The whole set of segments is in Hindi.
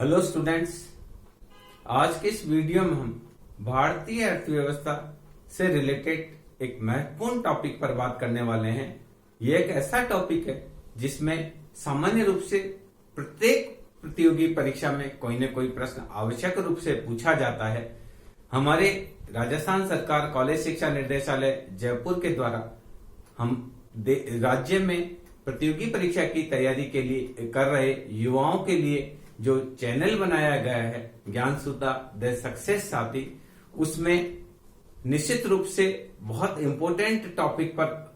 हेलो स्टूडेंट्स, आज के इस वीडियो में हम भारतीय अर्थव्यवस्था से रिलेटेड एक महत्वपूर्ण टॉपिक पर बात करने वाले हैं। यह एक ऐसा टॉपिक है जिसमें सामान्य रूप से प्रत्येक प्रतियोगी परीक्षा में कोई न कोई प्रश्न आवश्यक रूप से पूछा जाता है। हमारे राजस्थान सरकार कॉलेज शिक्षा निर्देशालय जयपुर के द्वारा हम राज्य में प्रतियोगी परीक्षा की तैयारी के लिए कर रहे युवाओं के लिए जो चैनल बनाया गया है ज्ञानसुधा द सक्सेस साथी, उसमें निश्चित रूप से बहुत इंपॉर्टेंट टॉपिक पर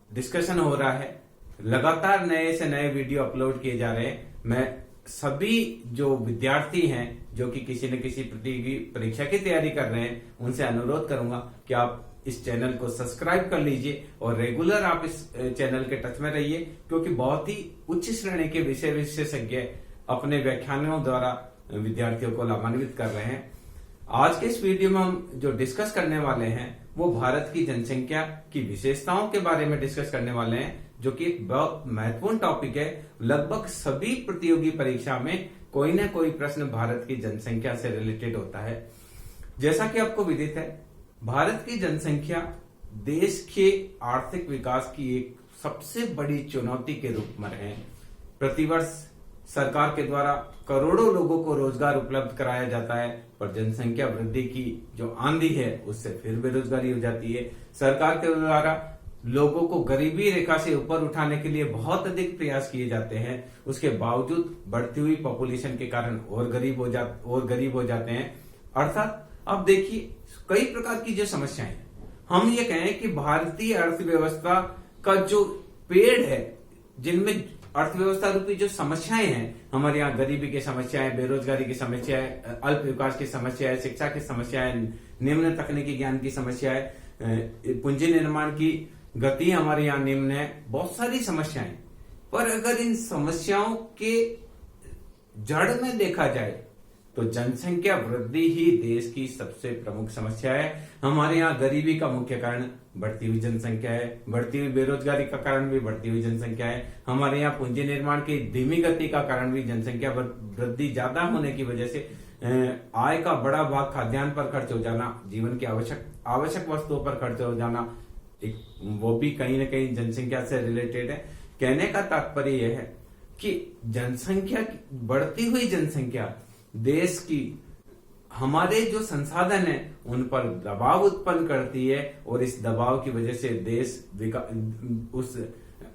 डिस्कशन हो रहा है। लगातार नए से नए वीडियो अपलोड किए जा रहे हैं। मैं सभी जो विद्यार्थी हैं जो कि किसी न किसी प्रतियोगी परीक्षा की तैयारी कर रहे हैं उनसे अनुरोध करूंगा कि आप इस चैनल को सब्सक्राइब कर लीजिए और रेगुलर आप इस चैनल के टच में रहिए, क्योंकि बहुत ही उच्च श्रेणी के विषय विशेषज्ञ अपने व्याख्यानों द्वारा विद्यार्थियों को लाभान्वित कर रहे हैं। आज के इस वीडियो में हम जो डिस्कस करने वाले हैं वो भारत की जनसंख्या की विशेषताओं के बारे में डिस्कस करने वाले हैं, जो कि एक बहुत महत्वपूर्ण टॉपिक है। लगभग सभी प्रतियोगी परीक्षा में कोई न कोई प्रश्न भारत की जनसंख्या से रिलेटेड होता है। जैसा कि आपको विदित है, भारत की जनसंख्या देश के आर्थिक विकास की एक सबसे बड़ी चुनौती के रूप में है। प्रतिवर्ष सरकार के द्वारा करोड़ों लोगों को रोजगार उपलब्ध कराया जाता है, पर जनसंख्या वृद्धि की जो आंधी है उससे फिर बेरोजगारी हो जाती है। सरकार के द्वारा लोगों को गरीबी रेखा से ऊपर उठाने के लिए बहुत अधिक प्रयास किए जाते हैं, उसके बावजूद बढ़ती हुई पॉपुलेशन के कारण और गरीब हो जाते हैं। अर्थात अब देखिए कई प्रकार की जो समस्याएं हैं, हम ये कहें कि भारतीय अर्थव्यवस्था का जो पेड़ है, जिनमें अर्थव्यवस्था रूपी जो समस्याएं हैं, हमारे यहाँ गरीबी की समस्याएं, बेरोजगारी की समस्याएं, अल्प विकास की समस्याएं, शिक्षा की समस्याएं, निम्न तकनीकी ज्ञान की समस्याएं, पूंजी निर्माण की गति हमारे यहाँ निम्न है, बहुत सारी समस्याएं। पर अगर इन समस्याओं के जड़ में देखा जाए तो जनसंख्या वृद्धि ही देश की सबसे प्रमुख समस्या है। हमारे यहाँ गरीबी का मुख्य कारण बढ़ती हुई जनसंख्या है, बढ़ती हुई बेरोजगारी का कारण भी बढ़ती हुई जनसंख्या है। हमारे यहाँ पूंजी निर्माण की धीमी गति का कारण भी जनसंख्या वृद्धि ज्यादा होने की वजह से आय का बड़ा भाग खाद्यान्न पर खर्च हो जाना, जीवन की आवश्यक वस्तुओं पर खर्च हो जाना, वो भी कहीं न कहीं जनसंख्या से रिलेटेड है। कहने का तात्पर्य यह है कि जनसंख्या, बढ़ती हुई जनसंख्या देश की हमारे जो संसाधन है उन पर दबाव उत्पन्न करती है, और इस दबाव की वजह से देश उस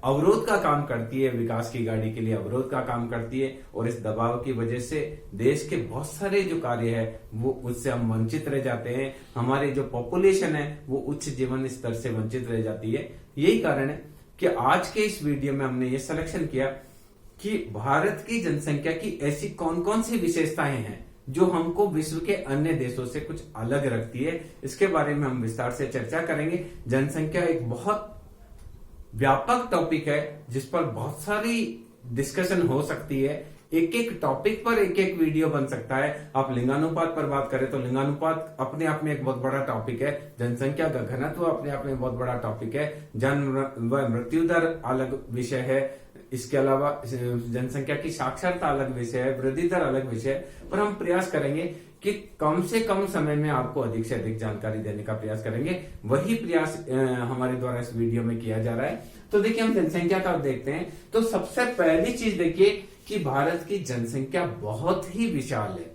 अवरोध का काम करती है, विकास की गाड़ी के लिए अवरोध का काम करती है, और इस दबाव की वजह से देश के बहुत सारे जो कार्य है वो उससे हम वंचित रह जाते हैं। हमारे जो पॉपुलेशन है वो उच्च जीवन स्तर से वंचित रह जाती है। यही कारण है कि आज के इस वीडियो में हमने ये सिलेक्शन किया कि भारत की जनसंख्या की ऐसी कौन कौन सी विशेषताएं हैं जो हमको विश्व के अन्य देशों से कुछ अलग रखती है। इसके बारे में हम विस्तार से चर्चा करेंगे। जनसंख्या एक बहुत व्यापक टॉपिक है जिस पर बहुत सारी डिस्कशन हो सकती है। एक एक टॉपिक पर एक एक वीडियो बन सकता है। आप लिंगानुपात पर बात करें तो लिंगानुपात अपने आप में एक बहुत बड़ा टॉपिक है। जनसंख्या का घनत्व अपने आप में बहुत बड़ा टॉपिक है। जन्म व मृत्यु दर अलग विषय है। इसके अलावा जनसंख्या की साक्षरता अलग विषय है, वृद्धि दर अलग विषय है। पर हम प्रयास करेंगे कि कम से कम समय में आपको अधिक से अधिक जानकारी देने का प्रयास करेंगे। वही प्रयास हमारे द्वारा इस वीडियो में किया जा रहा है। तो देखिए, हम जनसंख्या का देखते हैं तो सबसे पहली चीज देखिए कि भारत की जनसंख्या बहुत ही विशाल है।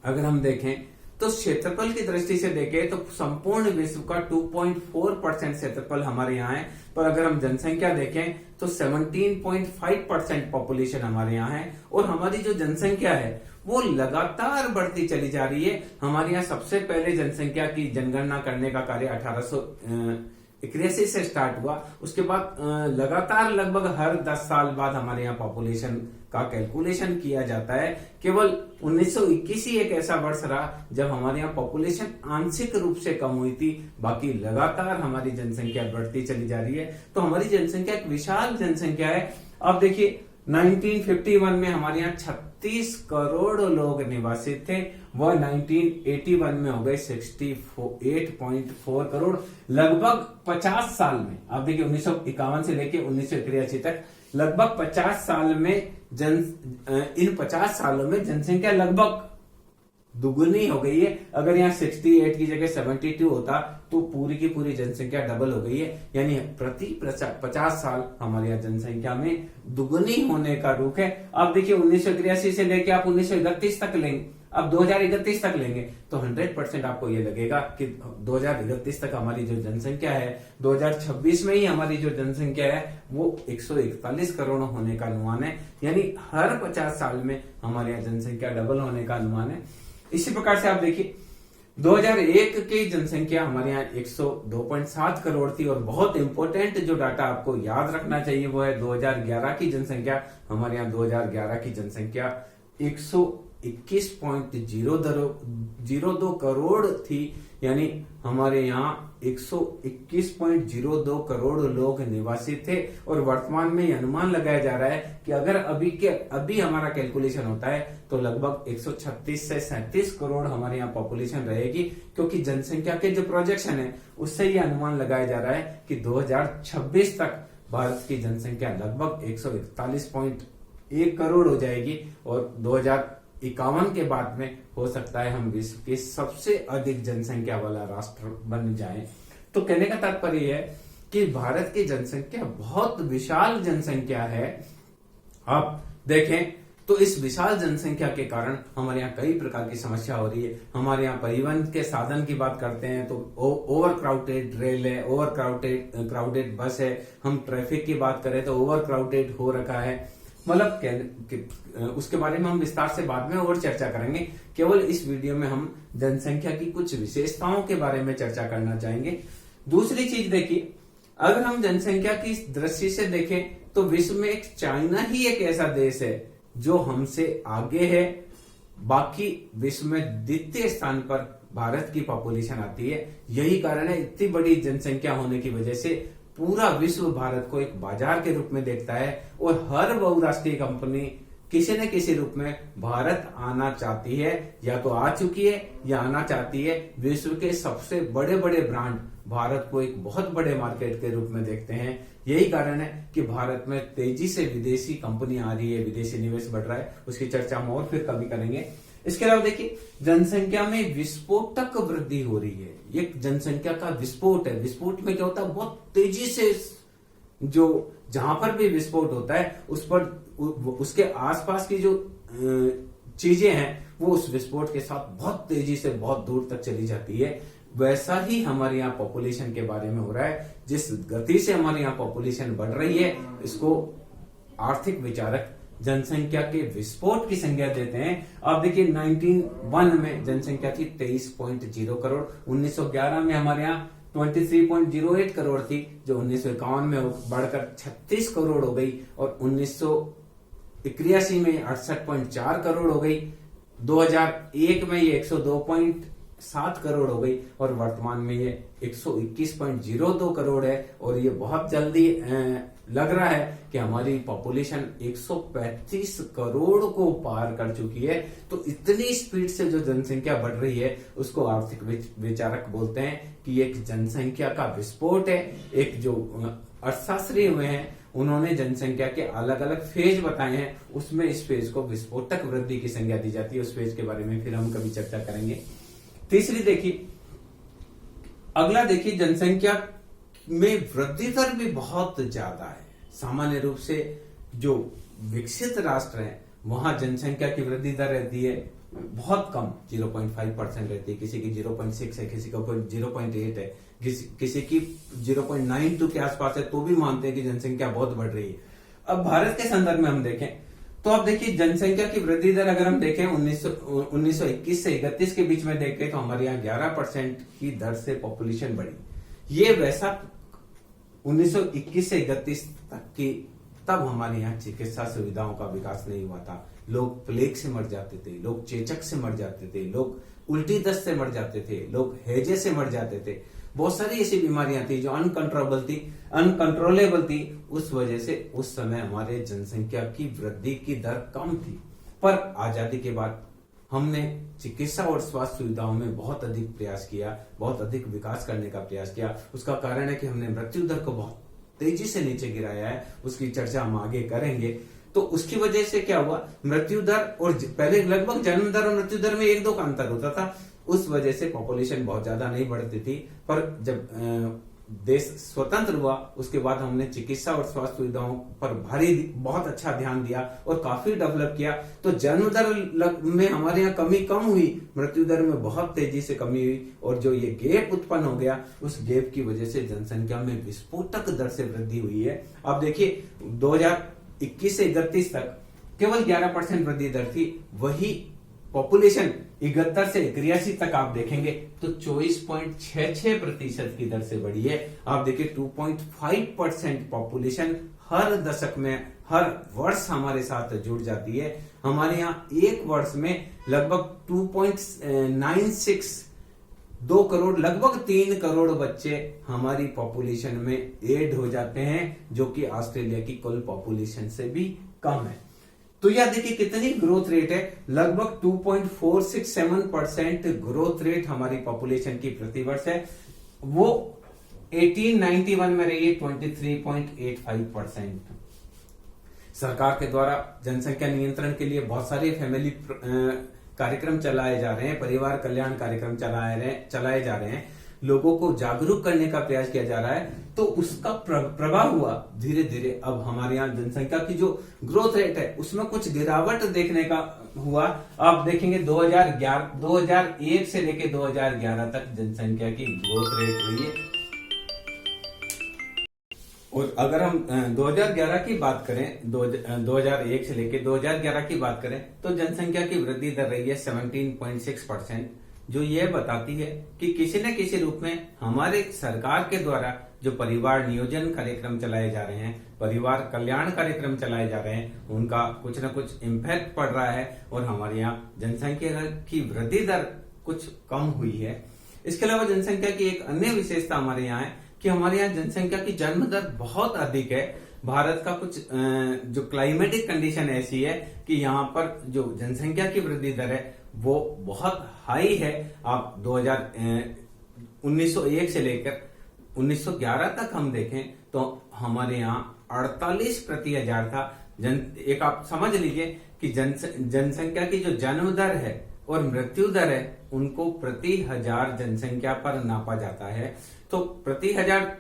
अगर हम देखें तो क्षेत्रफल की दृष्टि से देखें तो संपूर्ण विश्व का 2.4% क्षेत्रफल हमारे यहाँ है, पर अगर हम जनसंख्या देखें तो 17.5% पॉपुलेशन हमारे यहाँ है। और हमारी जो जनसंख्या है वो लगातार बढ़ती चली जा रही है। हमारे यहाँ सबसे पहले जनसंख्या की जनगणना करने का कार्य 1881 से स्टार्ट हुआ। उसके बाद लगातार लगभग हर 10 साल बाद हमारे यहाँ पॉपुलेशन का कैलकुलेशन किया जाता है। केवल 1921 ही एक ऐसा वर्ष रहा जब हमारे यहाँ पॉपुलेशन आंशिक रूप से कम हुई थी, बाकी लगातार हमारी जनसंख्या बढ़ती चली जा रही है। तो हमारी जनसंख्या एक विशाल जनसंख्या है। अब देखिए, 1951 में हमारे यहाँ 36 करोड़ लोग निवासित थे, वह 1981 में हो गए 68.4 करोड़। लगभग 50 साल में, आप देखिए 1951 से लेके 1983 तक लगभग 50 साल में इन 50 सालों में जनसंख्या लगभग दुगुनी हो गई है। अगर यहाँ 68 की जगह 72 होता तो पूरी की पूरी जनसंख्या डबल हो गई है। यानी प्रति 50 साल हमारे यहाँ जनसंख्या में दुगुनी होने का रुख है। अब देखिए 1983 से लेके आप 1931 तक लेंगे, अब 2031 तक लेंगे तो 100% आपको ये लगेगा कि 2031 तक हमारी जो जनसंख्या है, 2026 में ही हमारी जो जनसंख्या है वो 141 करोड़ होने का अनुमान है। यानी हर 50 साल में हमारे यहाँ जनसंख्या डबल होने का अनुमान है। इसी प्रकार से आप देखिए 2001 की जनसंख्या हमारे यहाँ 102.7 करोड़ थी। और बहुत इंपॉर्टेंट जो डाटा आपको याद रखना चाहिए वो है 2011 की जनसंख्या। हमारे यहाँ 2011 की जनसंख्या 121.02 करोड़ थी। यानी हमारे यहाँ 121.02 करोड़ लोग निवासी थे। और वर्तमान में ये अनुमान लगाया जा रहा है कि अगर अभी हमारा कैलकुलेशन होता है तो लगभग 136 से 37 करोड़ हमारे यहाँ पॉपुलेशन रहेगी। क्योंकि जनसंख्या के जो प्रोजेक्शन है उससे ये अनुमान लगाया जा रहा है कि 2026 तक भारत की जनसंख्या लगभग 141.1 करोड़ हो जाएगी। और 2051 के बाद में हो सकता है हम विश्व के सबसे अधिक जनसंख्या वाला राष्ट्र बन जाएं। तो कहने का तात्पर्य है कि भारत की जनसंख्या बहुत विशाल जनसंख्या है। आप देखें तो इस विशाल जनसंख्या के कारण हमारे यहाँ कई प्रकार की समस्या हो रही है। हमारे यहाँ परिवहन के साधन की बात करते हैं तो ओवर क्राउडेड रेल है, ओवर क्राउडेड बस है। हम ट्रैफिक की बात करें तो ओवर क्राउडेड हो रखा है। मतलब उसके बारे में हम विस्तार से बाद में और चर्चा करेंगे। केवल इस वीडियो में हम जनसंख्या की कुछ विशेषताओं के बारे में चर्चा करना चाहेंगे। दूसरी चीज देखिए, अगर हम जनसंख्या की दृष्टि से देखें तो विश्व में एक चाइना ही एक ऐसा देश है जो हमसे आगे है। बाकी विश्व में द्वितीय स्थान पर भारत की पॉपुलेशन आती है। यही कारण है इतनी बड़ी जनसंख्या होने की वजह से पूरा विश्व भारत को एक बाजार के रूप में देखता है। और हर बहुराष्ट्रीय कंपनी किसी न किसी रूप में भारत आना चाहती है, या तो आ चुकी है या आना चाहती है। विश्व के सबसे बड़े बड़े ब्रांड भारत को एक बहुत बड़े मार्केट के रूप में देखते हैं। यही कारण है कि भारत में तेजी से विदेशी कंपनी आ रही है, विदेशी निवेश बढ़ रहा है। उसकी चर्चा हम और फिर कभी करेंगे। इसके अलावा देखिए जनसंख्या में विस्फोटक वृद्धि हो रही है। ये जनसंख्या का विस्फोट है। विस्फोट में क्या होता है, बहुत तेजी से जो जहां पर भी विस्फोट होता है उस पर उसके आसपास की जो चीजें हैं वो उस विस्फोट के साथ बहुत तेजी से बहुत दूर तक चली जाती है। वैसा ही हमारे यहाँ पॉपुलेशन के बारे में हो रहा है। जिस गति से हमारे यहाँ पॉपुलेशन बढ़ रही है इसको आर्थिक विचारक जनसंख्या के विस्फोट की संज्ञा देते हैं। आप देखिए 1901 में जनसंख्या थी 23.0 करोड़। 1911 में हमारे यहाँ 23.08 करोड़ थी, जो 1951 में बढ़कर 36 करोड़ हो गई। और 1981 में 68.4 करोड़ हो गई। 2001 में ये 102.7 करोड़ हो गई। और वर्तमान में ये 121.02 करोड़ है। और ये बहुत जल्दी लग रहा है कि हमारी पॉपुलेशन 135 करोड़ को पार कर चुकी है। तो इतनी स्पीड से जो जनसंख्या बढ़ रही है उसको आर्थिक विचारक बोलते हैं कि एक जनसंख्या का विस्फोट है। एक जो अर्थशास्त्री हुए हैं उन्होंने जनसंख्या के अलग अलग फेज बताए हैं, उसमें इस फेज को विस्फोटक वृद्धि की संज्ञा दी जाती है। उस फेज के बारे में फिर हम कभी चर्चा करेंगे। तीसरी देखिए, अगला देखिए, जनसंख्या में वृद्धि दर भी बहुत ज्यादा है। सामान्य रूप से जो विकसित राष्ट्र हैं वहां जनसंख्या की वृद्धि दर रहती है बहुत कम, 0.5% रहती है। किसी की 0.6 है, किसी का 0.8 है, किसी की 0.92 के आसपास है, तो भी मानते हैं कि जनसंख्या बहुत बढ़ रही है। अब भारत के संदर्भ में हम देखें तो आप देखिए जनसंख्या की वृद्धि दर अगर हम देखें 1921 से 31 के बीच में देखें तो हमारे यहाँ 11% की दर से पॉपुलेशन बढ़ी। ये वैसा 1921 से 31 तक की, तब हमारे यहाँ चिकित्सा सुविधाओं का विकास नहीं हुआ था। लोग प्लेग से मर जाते थे, लोग चेचक से मर जाते थे, लोग उल्टी दस्त से मर जाते थे, लोग हैजे से मर जाते थे। बहुत सारी ऐसी बीमारियां थी जो अनकंट्रोलेबल थी। उस वजह से उस समय हमारे जनसंख्या की वृद्धि की दर कम थी। पर आजादी के बाद हमने चिकित्सा और स्वास्थ्य सुविधाओं में बहुत अधिक प्रयास किया, बहुत अधिक विकास करने का प्रयास किया। उसका कारण है कि हमने मृत्यु दर को बहुत तेजी से नीचे गिराया है। उसकी चर्चा हम आगे करेंगे। तो उसकी वजह से क्या हुआ, मृत्यु दर और पहले लगभग जन्म दर और मृत्यु दर में 1-2 का अंतर होता था, उस वजह से पॉपुलेशन बहुत ज्यादा नहीं बढ़ती थी। पर जब देश स्वतंत्र हुआ उसके बाद हमने चिकित्सा और स्वास्थ्य सुविधाओं पर बहुत अच्छा ध्यान दिया और काफी डेवलप किया, तो जन्म दर में हमारे यहाँ कमी कम हुई, मृत्यु दर में बहुत तेजी से कमी हुई, और जो ये गैप उत्पन्न हो गया उस गैप की वजह से जनसंख्या में विस्फोटक दर से वृद्धि हुई है। आप देखिए 2021 से 31 तक केवल 11% वृद्धि दर थी, वही पॉपुलेशन 71 से 83 तक आप देखेंगे तो 24.66% की दर से बढ़ी है। आप देखिए 2.5% पॉपुलेशन हर दशक में, हर वर्ष हमारे साथ जुड़ जाती है। हमारे यहाँ एक वर्ष में लगभग 2.96 2 करोड़, लगभग 3 करोड़ बच्चे हमारी पॉपुलेशन में ऐड हो जाते हैं, जो कि ऑस्ट्रेलिया की कुल पॉपुलेशन से भी कम है। तो यह देखिए कितनी ग्रोथ रेट है, लगभग 2.467% ग्रोथ रेट हमारी पॉपुलेशन की प्रतिवर्ष है। वो 1891 में रही है 23.85%। सरकार के द्वारा जनसंख्या नियंत्रण के लिए बहुत सारे फैमिली कार्यक्रम चलाए जा रहे हैं, परिवार कल्याण कार्यक्रम चलाए जा रहे हैं, लोगों को जागरूक करने का प्रयास किया जा रहा है, तो उसका प्रभाव हुआ धीरे धीरे। अब हमारे यहाँ जनसंख्या की जो ग्रोथ रेट है उसमें कुछ गिरावट देखने का हुआ। आप देखेंगे 2001 से लेकर 2011 तक जनसंख्या की ग्रोथ रेट हुई है, और अगर हम 2011 की बात करें, 2001 से लेकर 2011 की बात करें तो जनसंख्या की वृद्धि दर रही है 17.6%, जो ये बताती है कि किसी न किसी रूप में हमारे सरकार के द्वारा जो परिवार नियोजन कार्यक्रम चलाए जा रहे हैं, परिवार कल्याण कार्यक्रम चलाए जा रहे हैं, उनका कुछ न कुछ इम्पैक्ट पड़ रहा है और हमारे यहाँ जनसंख्या की वृद्धि दर कुछ कम हुई है। इसके अलावा जनसंख्या की एक अन्य विशेषता हमारे यहाँ है कि हमारे यहाँ जनसंख्या की जन्म दर बहुत अधिक है। भारत का कुछ जो क्लाइमेटिक कंडीशन ऐसी है कि यहाँ पर जो जनसंख्या की वृद्धि दर है वो बहुत हाई है। आप 1901 से लेकर 1911 तक हम देखें तो हमारे यहाँ 48 प्रति हजार था। एक आप समझ लीजिए कि जनसंख्या की जो जन्म दर है और मृत्यु दर है उनको प्रति हजार जनसंख्या पर नापा जाता है। तो प्रति हजार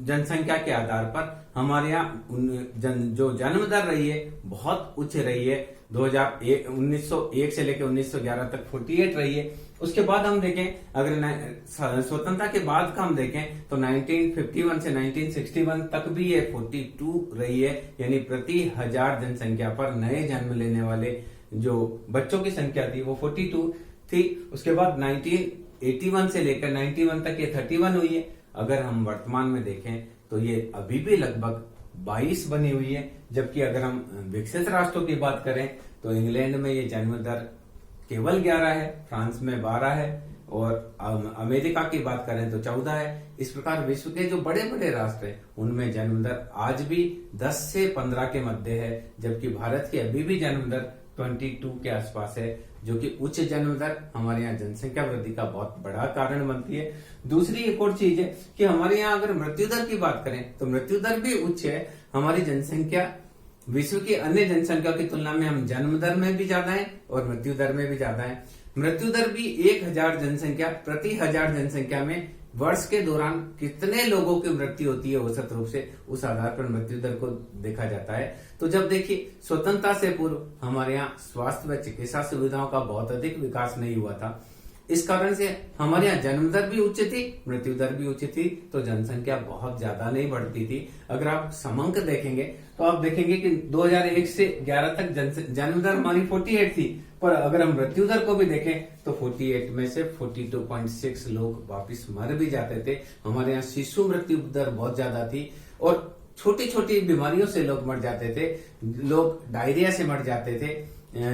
जनसंख्या के आधार पर हमारे यहाँ जो जन्म दर रही है बहुत उच्च रही है। 1901 से लेकर 1911 तक 48 रही है। उसके बाद हम देखें, अगर स्वतंत्रता के बाद का हम देखें तो 1951 से 1961 तक भी ये 42 रही है, यानी प्रति हजार जनसंख्या पर नए जन्म लेने वाले जो बच्चों की संख्या थी वो 42 थी। उसके बाद 1981 से लेकर 91 तक ये 31 हुई है। अगर हम वर्तमान में देखें तो ये अभी भी लगभग 22 बनी हुई है, जबकि अगर हम विकसित राष्ट्रों की बात करें तो इंग्लैंड में ये जन्म दर केवल 11 है, फ्रांस में 12 है और अमेरिका की बात करें तो 14 है। इस प्रकार विश्व के जो बड़े बड़े राष्ट्र हैं उनमें जन्म दर आज भी 10 से 15 के मध्य है, जबकि भारत की अभी भी जन्म दर 22 के आसपास है, जो कि उच्च जन्म दर हमारे यहाँ जनसंख्या वृद्धि का बहुत बड़ा कारण बनती है। दूसरी एक और चीज है कि हमारे यहाँ अगर मृत्यु दर की बात करें तो मृत्यु दर भी उच्च है। हमारी जनसंख्या विश्व की अन्य जनसंख्या की तुलना में हम जन्म दर में भी ज्यादा है और मृत्यु दर में भी ज्यादा है। मृत्यु दर भी 1000 जनसंख्या प्रति 1000 जनसंख्या में वर्ष के दौरान कितने लोगों की मृत्यु होती है औसत रूप से, उस आधार पर मृत्यु दर को देखा जाता है। तो जब देखिए स्वतंत्रता से पूर्व हमारे यहाँ स्वास्थ्य व चिकित्सा सुविधाओं का बहुत अधिक विकास नहीं हुआ था। इस कारण से हमारे यहाँ जन्म दर भी उच्च थी, मृत्यु दर भी उच्च थी, तो जनसंख्या बहुत ज्यादा नहीं बढ़ती थी। अगर आप समंक देखेंगे तो आप देखेंगे कि 2001 से 11 तक जन्म दर हमारी 48 थी, पर अगर हम मृत्यु दर को भी देखें तो 48 में से 42.6 लोग वापिस मर भी जाते थे। हमारे यहाँ शिशु मृत्यु दर बहुत ज्यादा थी और छोटी छोटी बीमारियों से लोग मर जाते थे। लोग डायरिया से मर जाते थे,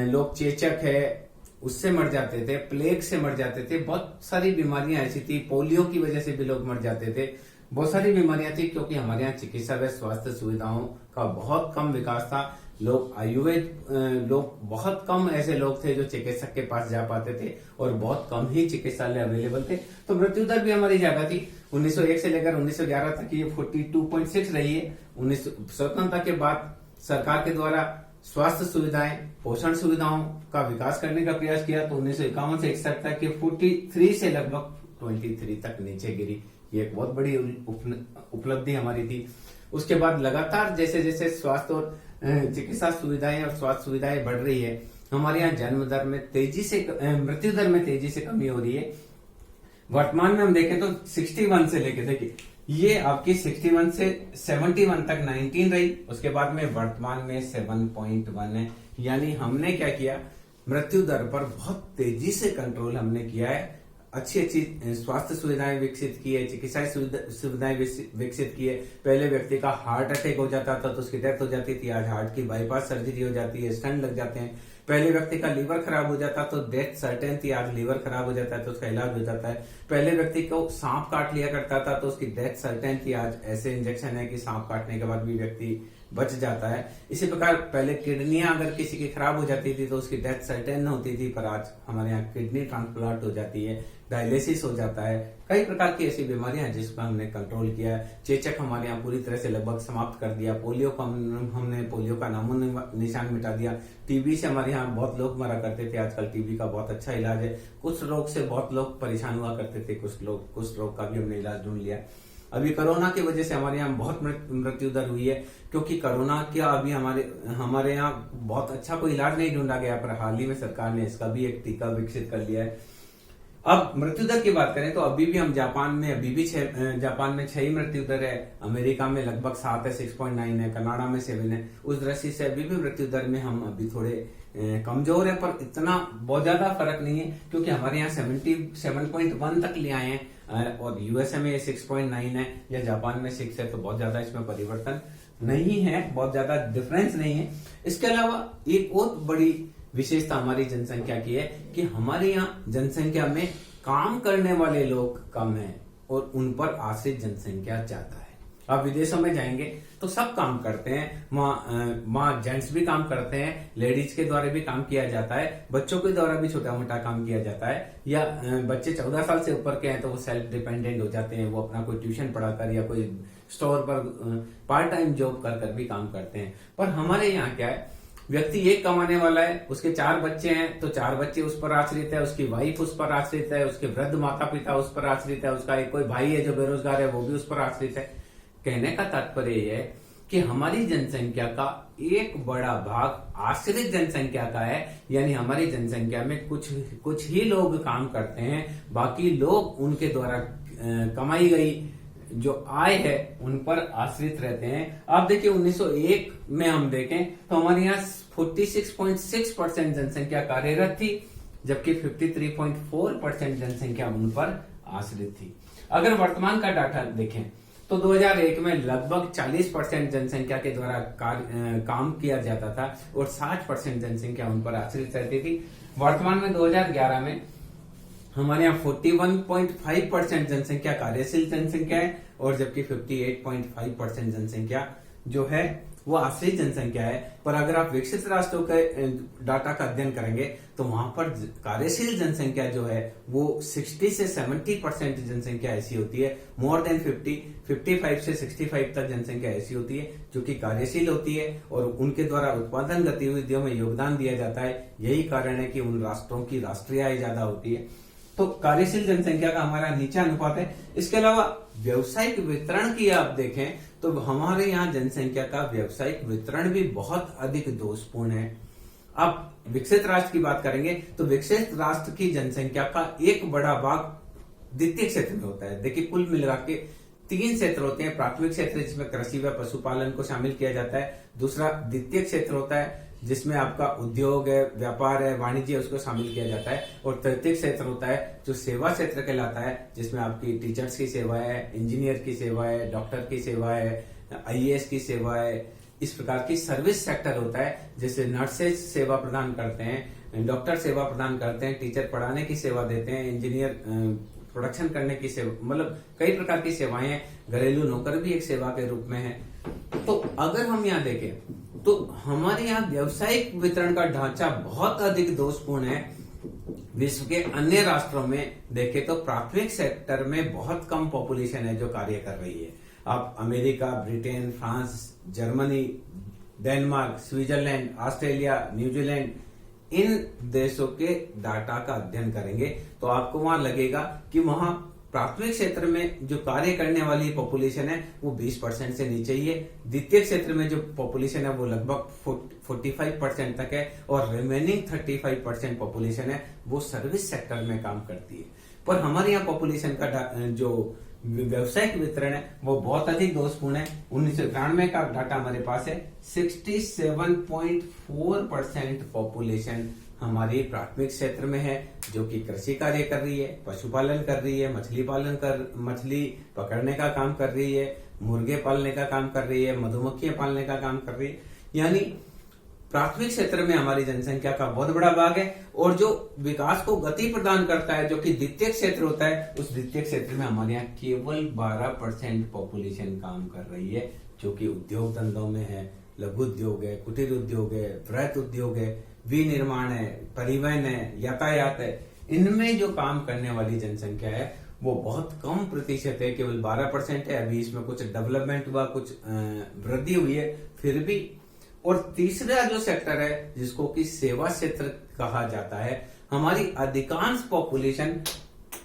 लोग चेचक है उससे मर जाते थे, प्लेग से मर जाते थे, बहुत सारी बीमारियां ऐसी थी, पोलियो की वजह से भी लोग मर जाते थे। बहुत सारी बीमारियां थी क्योंकि हमारे यहाँ चिकित्सा व स्वास्थ्य सुविधाओं का बहुत कम विकास था। लोग लोग बहुत कम ऐसे लोग थे जो चिकित्सक के पास जा पाते थे और बहुत कम ही चिकित्सालय अवेलेबल थे। तो मृत्यु दर भी हमारी ज्यादा थी। 1901 से लेकर 1911 तक ये 42.6 रही है। स्वतंत्रता के बाद सरकार के द्वारा स्वास्थ्य सुविधाएं, पोषण सुविधाओं का विकास करने का प्रयास किया तो 1951 से 61 तक के 43 से लगभग 23 तक नीचे गिरी। ये एक बहुत बड़ी उपलब्धि हमारी थी। उसके बाद लगातार जैसे जैसे स्वास्थ्य और चिकित्सा सुविधाएं और स्वास्थ्य सुविधाएं बढ़ रही है, हमारे यहाँ जन्म दर में तेजी से, मृत्यु दर में तेजी से कमी हो रही है। वर्तमान में हम देखें तो 61 से लेके, देखिए ये आपकी 61 से 71 तक 19 रही, उसके बाद में वर्तमान में 7.1 है। यानी हमने क्या किया, मृत्यु दर पर बहुत तेजी से कंट्रोल हमने किया है। अच्छी अच्छी स्वास्थ्य सुविधाएं विकसित की है, चिकित्सा सुविधाएं विकसित की है। पहले व्यक्ति का हार्ट अटैक हो जाता था तो उसकी डेथ हो जाती थी, आज हार्ट की बाईपास सर्जरी हो जाती है, स्टेंट लग जाते हैं। पहले व्यक्ति का लीवर खराब हो जाता तो डेथ सर्टेन थी, आज लीवर खराब हो जाता है तो उसका इलाज हो जाता है। पहले व्यक्ति को सांप काट लिया करता था तो उसकी डेथ सर्टेन थी, आज ऐसे इंजेक्शन है कि सांप काटने के बाद भी व्यक्ति बच जाता है। इसी प्रकार पहले किडनियां अगर किसी की खराब हो जाती थी तो उसकी डेथ सर्टेन होती थी, पर आज हमारे यहाँ किडनी ट्रांसप्लांट हो जाती है, डायलिसिस हो जाता है। कई प्रकार की ऐसी बीमारियां हैं जिसको हमने कंट्रोल किया है। चेचक हमारे यहाँ पूरी तरह से लगभग समाप्त कर दिया। पोलियो को हमने पोलियो का नामो निशान मिटा दिया। टीबी से हमारे यहाँ बहुत लोग मरा करते थे, आजकल टीबी का बहुत अच्छा इलाज है। कुछ रोग से बहुत लोग परेशान हुआ करते थे, कुछ रोग का भी हमने इलाज ढूंढ लिया। अभी कोरोना की वजह से हमारे यहाँ बहुत मृत्यु दर हुई है, क्योंकि कोरोना क्या अभी हमारे यहाँ बहुत अच्छा कोई इलाज नहीं ढूंढा गया, पर हाल ही में सरकार ने इसका भी एक टीका विकसित कर लिया है। अब मृत्यु दर की बात करें तो अभी भी हम जापान में 6 ही मृत्यु दर है, अमेरिका में लगभग 7 है, 6.9 है, कनाडा में 7 है। उस दृष्टि से अभी भी मृत्यु दर में हम अभी थोड़े कमजोर है, पर इतना बहुत ज्यादा फर्क नहीं है, क्योंकि हमारे यहाँ 77.1 तक ले आए हैं और यूएसए में 6.9 है या जापान में 6 है, तो बहुत ज्यादा इसमें परिवर्तन नहीं है, बहुत ज्यादा डिफरेंस नहीं है। इसके अलावा एक और बड़ी विशेषता हमारी जनसंख्या की है कि हमारे यहाँ जनसंख्या में काम करने वाले लोग कम हैं और उन पर आश्रित जनसंख्या ज्यादा है। आप विदेशों में जाएंगे तो सब काम करते हैं, वहाँ जेंट्स भी काम करते हैं, लेडीज के द्वारा भी काम किया जाता है, बच्चों के द्वारा भी छोटा मोटा काम किया जाता है, या बच्चे 14 साल से ऊपर के हैं तो वो सेल्फ डिपेंडेंट हो जाते हैं, वो अपना कोई ट्यूशन पढ़ाकर या कोई स्टोर पर पार्ट टाइम जॉब कर भी काम करते हैं। पर हमारे यहाँ क्या है, व्यक्ति एक कमाने वाला है, उसके 4 बच्चे हैं तो 4 बच्चे उस पर आश्रित है, उसकी वाइफ उस पर आश्रित है, उसके वृद्ध माता पिता उस पर आश्रित है, उसका एक कोई भाई है जो बेरोजगार है वो भी उस पर आश्रित है। कहने का तात्पर्य यह है कि हमारी जनसंख्या का एक बड़ा भाग आश्रित जनसंख्या का है, यानी हमारी जनसंख्या में कुछ ही लोग काम करते हैं, बाकी लोग उनके द्वारा कमाई गई जो आय है उन पर आश्रित रहते हैं। आप देखिए 1901 में हम देखें तो हमारे यहाँ 46.6% जनसंख्या कार्यरत थी, जबकि 53.4% जनसंख्या उन पर आश्रित थी। अगर वर्तमान का डाटा देखें तो 2001 में लगभग 40% जनसंख्या के द्वारा काम किया जाता था और 60% जनसंख्या उन पर आश्रित रहती थी। वर्तमान में 2011 में हमारे यहाँ 41.5% जनसंख्या कार्यशील जनसंख्या है और जबकि 58.5% जनसंख्या जो है वो आश्रित जनसंख्या है। पर अगर आप विकसित राष्ट्रों के डाटा का अध्ययन करेंगे तो वहां पर कार्यशील जनसंख्या जो है वो 60 से 70% जनसंख्या ऐसी होती है, मोर देन 55 से 65 तक जनसंख्या ऐसी होती है जो कि कार्यशील होती है और उनके द्वारा उत्पादन गतिविधियों में योगदान दिया जाता है। यही कारण है कि उन राष्ट्रों की राष्ट्रीय आय ज्यादा होती है। तो कार्यशील जनसंख्या का हमारा नीचा अनुपात है। इसके अलावा व्यवसायिक वितरण की आप देखें तो हमारे यहाँ जनसंख्या का व्यवसायिक वितरण भी बहुत अधिक दोषपूर्ण है। अब विकसित राष्ट्र की बात करेंगे तो विकसित राष्ट्र की जनसंख्या का एक बड़ा भाग द्वितीय क्षेत्र में होता है। देखिए कुल मिला के 3 क्षेत्र होते हैं। प्राथमिक क्षेत्र जिसमें कृषि व पशुपालन को शामिल किया जाता है, दूसरा द्वितीय क्षेत्र होता है जिसमें आपका उद्योग है, व्यापार है, वाणिज्य उसको शामिल किया जाता है, और तृतीय क्षेत्र होता है जो सेवा क्षेत्र कहलाता है जिसमें आपकी टीचर्स की सेवा है, इंजीनियर की सेवा है, डॉक्टर की सेवा है, आईएएस की सेवा है। इस प्रकार की सर्विस सेक्टर होता है जैसे नर्सेज सेवा प्रदान करते हैं, डॉक्टर सेवा प्रदान करते हैं, टीचर पढ़ाने की सेवा देते हैं, इंजीनियर प्रोडक्शन करने की सेवा, मतलब कई प्रकार की सेवाएं हैं। घरेलू नौकर भी एक सेवा के रूप में है। तो अगर हम यहाँ देखें तो हमारे यहाँ व्यावसायिक वितरण का ढांचा बहुत अधिक दोषपूर्ण है। विश्व के अन्य राष्ट्रों में देखें तो प्राथमिक सेक्टर में बहुत कम पॉपुलेशन है जो कार्य कर रही है। आप America, Britain, France, Germany, Denmark, Switzerland, Australia, New Zealand, इन देशों के डाटा का अध्ययन करेंगे तो आपको वहां लगेगा कि वहां प्राथमिक क्षेत्र में जो कार्य करने वाली पॉपुलेशन है वो 20% से नीचे ही है। द्वितीय क्षेत्र में जो पॉपुलेशन है वो लगभग 45% तक है और रिमेनिंग 35% पॉपुलेशन है वो सर्विस सेक्टर में काम करती है। पर हमारे यहाँ पॉपुलेशन का जो व्यवसायिक वितरण है वो बहुत अधिक दोषपूर्ण है। 1991 का डाटा हमारे पास है। 67.4% पॉपुलेशन हमारी प्राथमिक क्षेत्र में है, जो कि कृषि कार्य कर रही है, पशुपालन कर रही है, मछली पकड़ने का काम कर रही है, मुर्गे पालने का काम कर रही है, मधुमक्खियां पालने का काम कर रही है। यानी प्राथमिक क्षेत्र में हमारी जनसंख्या का बहुत बड़ा भाग है। और जो विकास को गति प्रदान करता है, जो कि द्वितीय क्षेत्र होता है, उस द्वितीय क्षेत्र में हमारे यहाँ केवल 12% पॉपुलेशन काम कर रही है, जो कि उद्योग धंधों में है, लघु उद्योग है, कुटीर उद्योग है, वृहत उद्योग है, विनिर्माण है, परिवहन है, यातायात है। इनमें जो काम करने वाली जनसंख्या है वो बहुत कम प्रतिशत है, केवल 12% है। अभी इसमें कुछ डेवलपमेंट हुआ, कुछ वृद्धि हुई है फिर भी। और तीसरा जो सेक्टर है जिसको कि सेवा क्षेत्र कहा जाता है, हमारी अधिकांश पॉपुलेशन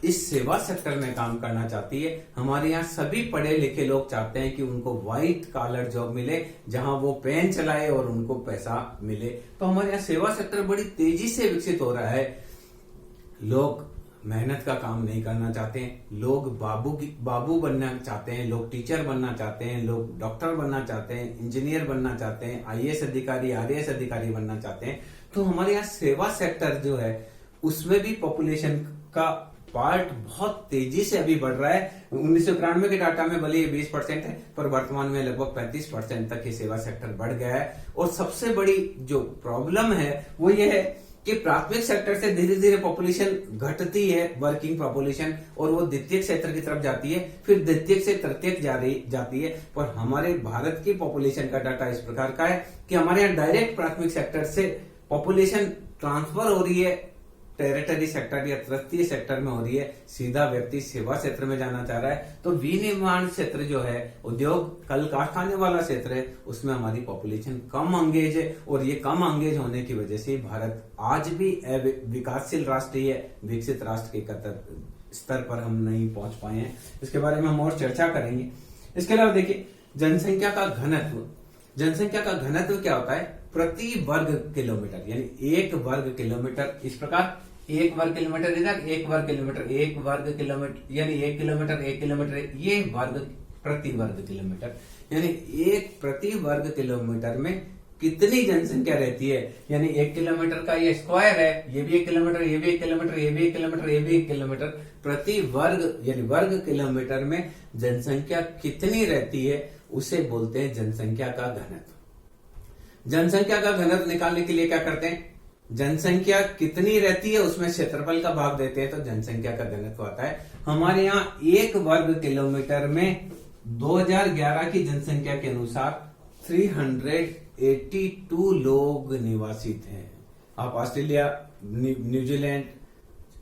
इस सेवा सेक्टर में काम करना चाहती है। हमारे यहाँ सभी पढ़े लिखे लोग चाहते हैं कि उनको व्हाइट कॉलर जॉब मिले, जहां वो पेन चलाए और उनको पैसा मिले। तो हमारे यहाँ सेवा सेक्टर बड़ी तेजी से विकसित हो रहा है। लोग मेहनत का काम नहीं करना चाहते हैं, लोग बाबू बनना चाहते हैं, लोग टीचर बनना चाहते हैं, लोग डॉक्टर बनना चाहते हैं, इंजीनियर बनना चाहते हैं, IAS अधिकारी, RAS अधिकारी बनना चाहते हैं। तो हमारे यहाँ सेवा सेक्टर जो है उसमें भी पॉपुलेशन का पार्ट बहुत तेजी से अभी बढ़ रहा है। 1991 के डाटा में भले ये 20% है, पर वर्तमान में लगभग 35% तक ये सेवा सेक्टर बढ़ गया है। और सबसे बड़ी जो प्रॉब्लम है वो ये है कि प्राथमिक सेक्टर से धीरे धीरे पॉपुलेशन घटती है, वर्किंग पॉपुलेशन, और वो द्वितीय क्षेत्र की तरफ जाती है, फिर द्वितीय से तृतीयक जाती है। पर हमारे भारत की पॉपुलेशन का डाटा इस प्रकार का है कि हमारे यहाँ डायरेक्ट प्राथमिक सेक्टर से पॉपुलेशन ट्रांसफर हो रही है, टेरिटरी सेक्टर या तृतीय सेक्टर में हो रही है, सीधा व्यक्ति सेवा क्षेत्र में जाना चाह रहा है। तो विनिर्माण क्षेत्र जो है, उद्योग कल कारखाने वाला क्षेत्र है, उसमें हमारी पॉपुलेशन कम अंगेज है। और ये कम अंगेज होने की वजह से भारत आज भी विकासशील राष्ट्र ही है, विकसित राष्ट्र के स्तर पर हम नहीं पहुंच पाए हैं। इसके बारे में हम और चर्चा करेंगे। इसके अलावा देखिए, जनसंख्या का घनत्व। जनसंख्या का घनत्व क्या होता है? प्रति वर्ग किलोमीटर, यानी एक वर्ग किलोमीटर। इस प्रकार एक वर्ग किलोमीटर इधर, एक वर्ग किलोमीटर, एक वर्ग किलोमीटर, यानी 1 किलोमीटर, 1 किलोमीटर, ये वर्ग प्रति वर्ग किलोमीटर, यानी एक प्रति वर्ग किलोमीटर में कितनी जनसंख्या रहती है। यानी 1 किलोमीटर का ये स्क्वायर है, ये भी 1 किलोमीटर, ये भी 1 किलोमीटर, ये भी 1 किलोमीटर, ये भी 1 किलोमीटर। प्रति वर्ग यानी वर्ग किलोमीटर में जनसंख्या कितनी रहती है उसे बोलते हैं जनसंख्या का घनत्व। जनसंख्या का घनत्व निकालने के लिए क्या करते हैं? जनसंख्या कितनी रहती है उसमें क्षेत्रफल का भाग देते हैं, तो जनसंख्या का घनत्व आता है। हमारे यहाँ 1 वर्ग किलोमीटर में 2011 की जनसंख्या के अनुसार 382 लोग निवासित हैं। आप ऑस्ट्रेलिया, न्यूजीलैंड,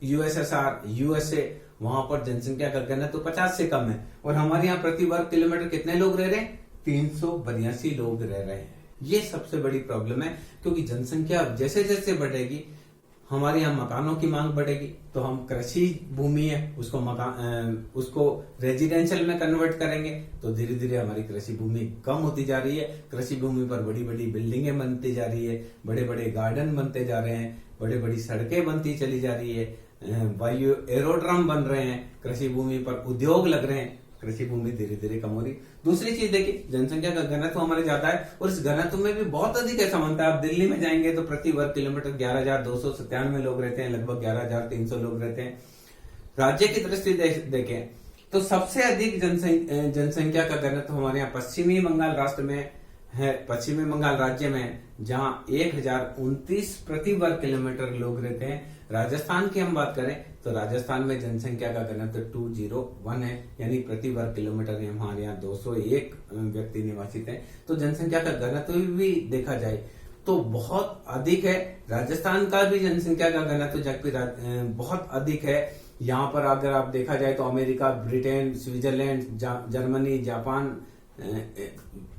USSR, USA, वहां पर जनसंख्या का घनत्व 50 से कम है। और हमारे यहाँ प्रति वर्ग किलोमीटर कितने लोग रह रहे हैं? 382 लोग रह रहे हैं। ये सबसे बड़ी प्रॉब्लम है, क्योंकि जनसंख्या जैसे जैसे बढ़ेगी हमारे यहाँ मकानों की मांग बढ़ेगी, तो हम कृषि भूमि है उसको रेजिडेंशियल में कन्वर्ट करेंगे, तो धीरे धीरे हमारी कृषि भूमि कम होती जा रही है। कृषि भूमि पर बड़ी बड़ी बिल्डिंगें बनती जा रही है, बड़े बड़े गार्डन बनते जा रहे हैं, बड़ी बड़ी सड़कें बनती चली जा रही है, वायु एरोड्रम बन रहे हैं, कृषि भूमि पर उद्योग लग रहे हैं, कृषि भूमि धीरे धीरे कम हो रही। दूसरी चीज देखिए, जनसंख्या का घनत्व हमारे ज्यादा है और इस घनत्व में भी बहुत अधिक है समानता। आप दिल्ली में जाएंगे तो प्रति वर्ग किलोमीटर 11,297 लोग रहते हैं, लगभग 11,300 लोग रहते हैं। राज्य की दृष्टि देखें तो सबसे अधिक जनसंख्या का घनत्व हमारे यहाँ पश्चिमी बंगाल राष्ट्र में है, पश्चिमी बंगाल राज्य में, जहां 1029 प्रति वर्ग किलोमीटर लोग रहते हैं। राजस्थान की हम बात करें तो राजस्थान में जनसंख्या का घनत्व 201 है, यानी प्रति वर्ग किलोमीटर में हमारे यहाँ 201 व्यक्ति निवासित हैं। तो जनसंख्या का घनत्व भी देखा जाए तो बहुत अधिक है। राजस्थान का भी जनसंख्या का घनत्व जबकि बहुत अधिक है। यहाँ पर अगर आप देखा जाए तो America, Britain, Switzerland, Germany, Japan,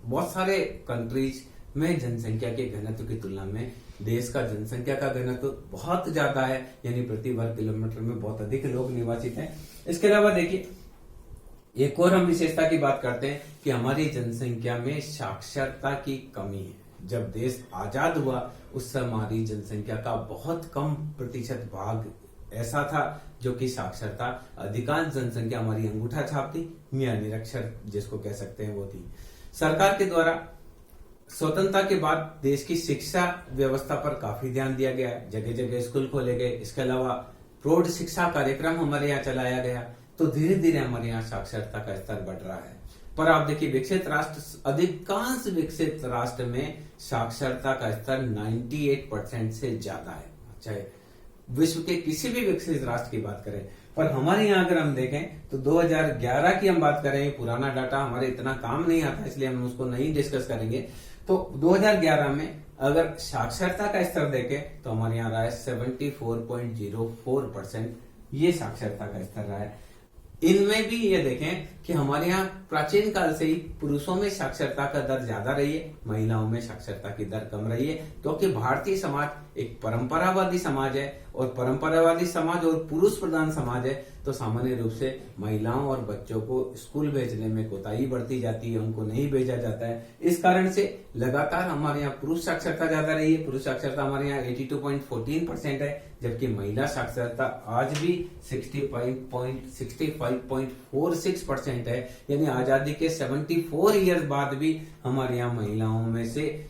बहुत सारे कंट्रीज में जनसंख्या के घनत्व की तुलना में देश का जनसंख्या का घनत्व बहुत ज्यादा है, यानी प्रति वर्ग किलोमीटर में बहुत अधिक लोग निवासित हैं। इसके अलावा देखिए एक और हम विशेषता की बात करते हैं कि हमारी जनसंख्या में साक्षरता की कमी है। जब देश आजाद हुआ उस समय हमारी जनसंख्या का बहुत कम प्रतिशत भाग ऐसा था जो कि साक्षरता, अधिकांश जनसंख्या हमारी अंगूठा छाप थी या निरक्षर जिसको कह सकते हैं वो थी। सरकार के द्वारा स्वतंत्रता के बाद देश की शिक्षा व्यवस्था पर काफी ध्यान दिया गया है, जगह जगह स्कूल खोले गए। इसके अलावा प्रौढ़ शिक्षा कार्यक्रम हमारे यहाँ चलाया गया, तो धीरे धीरे हमारे यहाँ साक्षरता का स्तर बढ़ रहा है। पर आप देखिए विकसित राष्ट्र, अधिकांश विकसित राष्ट्र में साक्षरता का स्तर 98% से ज्यादा है, चाहे विश्व के किसी भी विकसित राष्ट्र की बात करें। पर हमारे यहाँ अगर हम देखें तो 2011 की हम बात करें, पुराना डाटा हमारे इतना काम नहीं आता इसलिए हम उसको नहीं डिस्कस करेंगे। तो 2011 में अगर साक्षरता का स्तर देखें तो हमारे यहाँ रहा है 74.04%, ये साक्षरता का स्तर रहा है। इनमें भी ये देखें कि हमारे यहाँ प्राचीन काल से ही पुरुषों में साक्षरता का दर ज्यादा रही है, महिलाओं में साक्षरता की दर कम रही है, क्योंकि भारतीय समाज एक परंपरावादी समाज है और परंपरावादी समाज और पुरुष प्रधान समाज है, तो सामान्य रूप से महिलाओं और बच्चों को स्कूल भेजने में कोताही बढ़ती जाती है, उनको नहीं भेजा जाता है। इस कारण से लगातार हमारे यहाँ पुरुष साक्षरता ज्यादा रही है। पुरुष साक्षरता हमारे यहाँ 82.14% है, जबकि महिला साक्षरता आज भी 65.46% है, यानी आजादी के 74 ईयर बाद भी हमारे यहाँ महिलाओं में से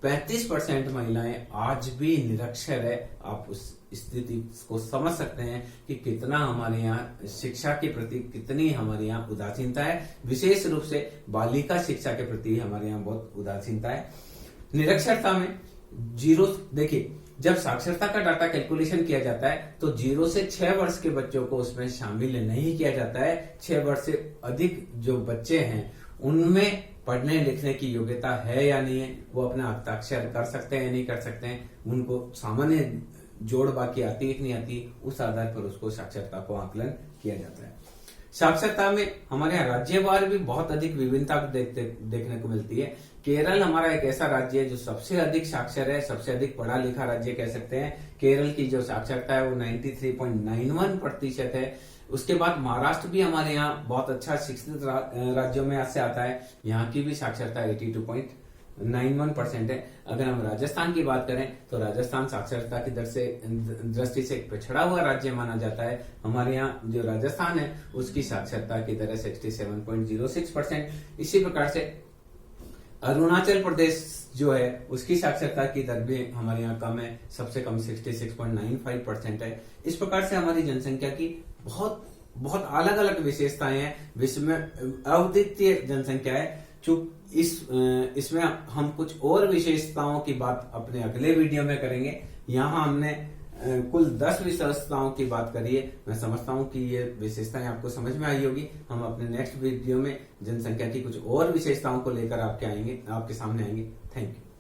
35% महिलाएं आज भी निरक्षर है। आप उस स्थिति को समझ सकते हैं कि कितना हमारे यहाँ शिक्षा के प्रति कितनी हमारे यहाँ उदासीनता है, विशेष रूप से बालिका शिक्षा के प्रति हमारे यहाँ बहुत उदासीनता है। निरक्षरता में जीरो, देखिए जब साक्षरता का डाटा कैलकुलेशन किया जाता है तो 0 से 6 वर्ष के बच्चों को उसमें शामिल नहीं किया जाता है। 6 वर्ष से अधिक जो बच्चे हैं उनमें पढ़ने लिखने की योग्यता है या नहीं है, वो अपना हस्ताक्षर कर सकते हैं या नहीं कर सकते हैं, उनको सामान्य जोड़ बाकी आती है कि नहीं आती, उस आधार पर उसको साक्षरता को आकलन किया जाता है। साक्षरता में हमारे यहाँ राज्यवार भी बहुत अधिक विभिन्नता देखने को मिलती है। केरल हमारा एक ऐसा राज्य है जो सबसे अधिक साक्षर है, सबसे अधिक पढ़ा लिखा राज्य कह सकते हैं। केरल की जो साक्षरता है वो 93.91% है। उसके बाद महाराष्ट्र भी हमारे यहाँ बहुत अच्छा शिक्षित राज्यों में से आता है, यहाँ की भी साक्षरता 82.91% है। अगर हम राजस्थान की बात करें तो राजस्थान साक्षरता की दृष्टि से एक पिछड़ा हुआ राज्य माना जाता है। हमारे यहाँ जो राजस्थान है उसकी साक्षरता की दर है 67.06%। इसी प्रकार से अरुणाचल प्रदेश जो है उसकी साक्षरता की दर भी हमारे यहाँ कम है, सबसे कम 66.95% है। इस प्रकार से हमारी जनसंख्या की बहुत बहुत अलग अलग विशेषताएं हैं। विश्व में अद्वितीय जनसंख्या है। इसमें हम कुछ और विशेषताओं की बात अपने अगले वीडियो में करेंगे। यहाँ हमने कुल 10 विशेषताओं की बात करी है। मैं समझता हूँ कि ये विशेषताएं आपको समझ में आई होगी। हम अपने नेक्स्ट वीडियो में जनसंख्या की कुछ और विशेषताओं को लेकर आपके सामने आएंगे। Thank you.